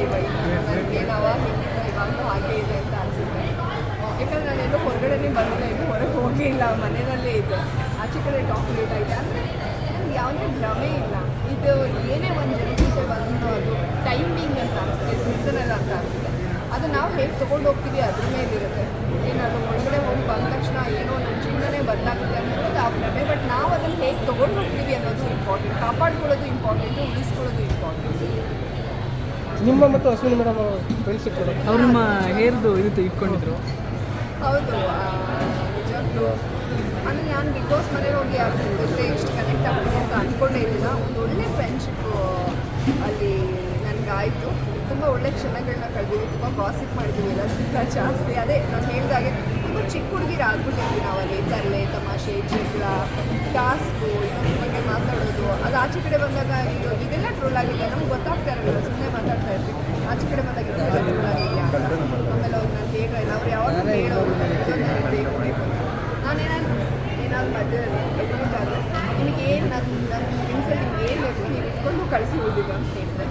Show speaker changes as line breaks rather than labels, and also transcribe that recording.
ಇವಾಗ ನನಗೆ ಅವಾಗ ಹಿಂಗಿಲ್ಲ ಇವಾಗಲೂ ಹಾಗೆ ಇದೆ ಅಂತ ಅನಿಸುತ್ತೆ. ಯಾಕಂದರೆ ನಾನೆಲ್ಲೂ ಹೊರಗಡೆನೇ ಬಂದಿಲ್ಲ, ಇನ್ನೂ ಹೊರಗೆ ಹೋಗೇ ಇಲ್ಲ, ಮನೆಯಲ್ಲೇ ಇದೆ. ಆಚೆ ಕಡೆ ಟಾಕ್ ಲೇಟ್ ಆಗಿದೆ ಅಂದರೆ ನನಗೆ ಯಾವುದೇ ಭ್ರಮೆ ಇಲ್ಲ. ಇದು ಏನೇ ಒಂದು ಜನರಿಗೆ ಬಂದು ಅದು ಟೈಮಿಂಗ್ ಅಂತ ಅನಿಸುತ್ತೆ, ಸೀಸನಲ್ ಅಂತ ಅನಿಸುತ್ತೆ. ಅದು ನಾವು ಹೇಗೆ ತೊಗೊಂಡು ಹೋಗ್ತೀವಿ ಅದ್ರ ಮೇಲಿರುತ್ತೆ. ಏನಾದರೂ ಒಳಗಡೆ ಹೋಗಿ ಬಂದ ತಕ್ಷಣ ಏನೋ ನಮ್ಮ ಜೀವನನೇ ಬದಲಾಗುತ್ತೆ ಅನ್ನೋದು ಆ ಭ್ರಮೆ. ಬಟ್ ನಾವು ಅದನ್ನು ಹೇಗೆ ತೊಗೊಂಡು ಹೋಗ್ತೀವಿ ಅನ್ನೋದು ಇಂಪಾರ್ಟೆಂಟ್. ಕಾಪಾಡ್ಕೊಳ್ಳೋದು ಇಂಪಾರ್ಟೆಂಟು, ಉಳಿಸ್ಕೊಳ್ಳೋದು ಇಂಪಾರ್ಟೆಂಟ್.
ನಿಮ್ಮ ಮತ್ತು ಅಶ್ವಿನಿ ಮೇಡಮ್ ಫ್ರೆಂಡ್ಶಿಪ್
ಅವ್ರು ನಿಮ್ಮ ಹೇರ್ದು ಇದು ಇಟ್ಕೊಂಡಿದ್ರು.
ಹೌದು, ನಿಜವಾಗ್ಲೂ ಅಂದರೆ ನಾನು ಬಿಗ್ ಬಾಸ್ ಮನೇಲಿ ಹೋಗಿ ಯಾರು ಜೊತೆ ಇಷ್ಟು ಕನೆಕ್ಟ್ ಆಗ್ತೀನಿ ಅಂತ ಅಂದ್ಕೊಂಡೇ ಇರಲಿಲ್ಲ. ಒಂದು ಒಳ್ಳೆ ಫ್ರೆಂಡ್ಶಿಪ್ಪು ಅಲ್ಲಿ ನನಗಾಯಿತು. ತುಂಬ ಒಳ್ಳೆ ಕ್ಷಣಗಳನ್ನ ಕಳೆದಿವಿ, ತುಂಬ ಗಾಸಿಪ್ ಮಾಡಿದ್ದೀವಿ ಎಲ್ಲದಕ್ಕಿಂತ ಜಾಸ್ತಿ. ಅದೇ ನಾನು ಹೇಳಿದಾಗೆ ತುಂಬ ಚಿಕ್ಕ ಹುಡುಗಿರು ಆಗ್ಬಿಟ್ಟಿದ್ವಿ ನಾವಲ್ಲಿ. ತರಲೆ, ತಮಾಷೆ, ಜಗಳ, ಟಾಸ್ಕು, ಇನ್ನೊಂದ್ರ ಬಗ್ಗೆ ಮಾತಾಡೋದು. ಅದು ಆಚೆ ಕಡೆ ಬಂದಾಗ ಇದೆಲ್ಲ ಟ್ರೋಲ್ ಆಗಿದೆ, ನಮ್ಗೆ ಗೊತ್ತಾಗ್ತಾ ಇರಲಿಲ್ಲ, ಸುಮ್ಮನೆ ಮಾತಾಡ್ತಾ ಇರ್ತೀವಿ. ಆಚೆ ಕಡೆ ಬಂದಾಗ ಇದೆಲ್ಲ ಟ್ರೋಲ್ ಆಗಿದೆಯಾ ಅಂತ. ಆಮೇಲೆ ಅವ್ರು ನಾನು ಹೇಗೆ ಅವ್ರು ಯಾವಾಗ ಹೇಳೋರು ಬೇಕು ಬೇಕು ಅಂತ. ಏನಾದ್ರು ಮಧ್ಯದಲ್ಲಿ ಎದುರಿಗಾದ್ರೆ ನಿಮಗೆ ಏನು ನನ್ನ ಫ್ರೆಂಡ್ಸಲ್ಲಿ ನಿಮ್ಗೆ ಏನು ಬೇಕು ನೀವು ಇಟ್ಕೊಂಡು ಕಳಿಸಿ ಹೋಗಿದ್ದು ಅಂತ ಹೇಳಿದ್ರೆ